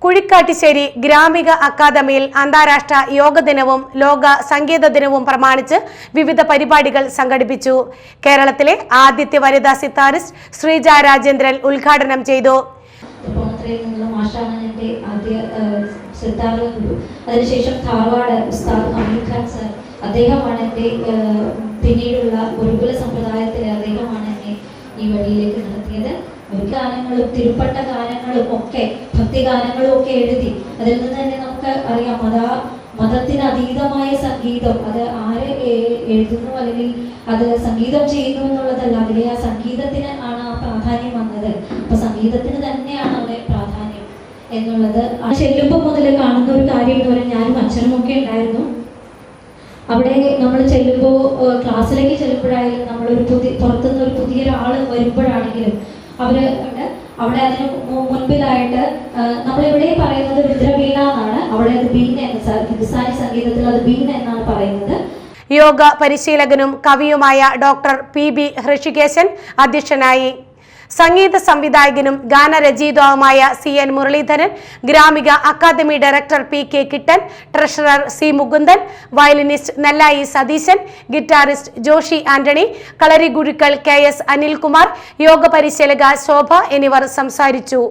കുഴിക്കാട്ടിശ്ശേരി ഗ്രാമിക അക്കാദമിയിൽ അന്താരാഷ്ട്ര യോഗ ദിനവും ലോക സംഗീത ദിനവും പ്രമാണിച്ച് വിവിധ പരിപാടികൾ സംഘടിപ്പിച്ചു. കേരളത്തിലെ ആദ്യത്തെ വനിതാ സിത്താറിസ്റ്റ് ശ്രീജ രാജേന്ദ്രൻ ഉദ്ഘാടനം ചെയ്തു. അതിനുശേഷം ധാർവാഡ് ഉസ്താദ് അമീർ ഖാൻ സർ, അദ്ദേഹമാണ് എൻ്റെ പിന്നീടുള്ള ഗുരുകുല സമ്പ്രദായത്തിൽ അദ്ദേഹമാണ് എന്നെ ഈ വഴിയിലേക്ക് നടത്തിയത്. ഗാനങ്ങളും തിരുപ്പട്ട ഗാനങ്ങളും ഒക്കെ ഭക്തിഗാനങ്ങളും ഒക്കെ എഴുതി. അതിൽ നിന്ന് തന്നെ നമുക്ക് അറിയാം, മതത്തിന് അതീതമായ സംഗീതം അത് ആര് എഴുതുന്നു അല്ലെങ്കിൽ അത് സംഗീതം ചെയ്യുന്നു എന്നുള്ളതല്ല, അതിലെ ആ സംഗീതത്തിന് ആണ് ആ പ്രാധാന്യം വന്നത്. അപ്പൊ സംഗീതത്തിന് തന്നെയാണ് അവിടെ പ്രാധാന്യം എന്നുള്ളത് ചെല്ലുമ്പോൾ മുതൽ കാണുന്ന ഒരു കാര്യം എന്ന് പറയാൻ ഞാനും അച്ഛനും ഒക്കെ ഉണ്ടായിരുന്നു. അവിടെ നമ്മൾ ചെല്ലുമ്പോൾ ക്ലാസ്സിലേക്ക് ചെല്ലുമ്പോഴായാലും നമ്മളൊരു പുറത്തുനിന്ന് ഒരു പുതിയൊരാൾ വരുമ്പോഴാണെങ്കിലും അവിടെ അതിന് മുൻപിലായിട്ട് നമ്മളിവിടെ പറയുന്നത് രുദ്രവീണ എന്നാണ്, അവിടെ അത് ബീന എന്ന് ഹിന്ദുസ്ഥാനി സംഗീതത്തിൽ അത് ബീന എന്നാണ് പറയുന്നത്. യോഗ പരിശീലകനും കവിയുമായ ഡോക്ടർ PB ഹൃഷികേശൻ അധ്യക്ഷനായി. സംഗീത സംവിധായകനും ഗാനരചയിതാവുമായ CN മുരളീധരൻ, ഗ്രാമിക academy director PK Kittan, treasurer C Mukundan, violinist Nellayi Satheesan, guitarist Joshy Antony, kalari ഗുരുക്കൾ KS അനിൽകുമാർ, യോഗ പരിശീലക ശോഭ എന്നിവർ സംസാരിച്ചു.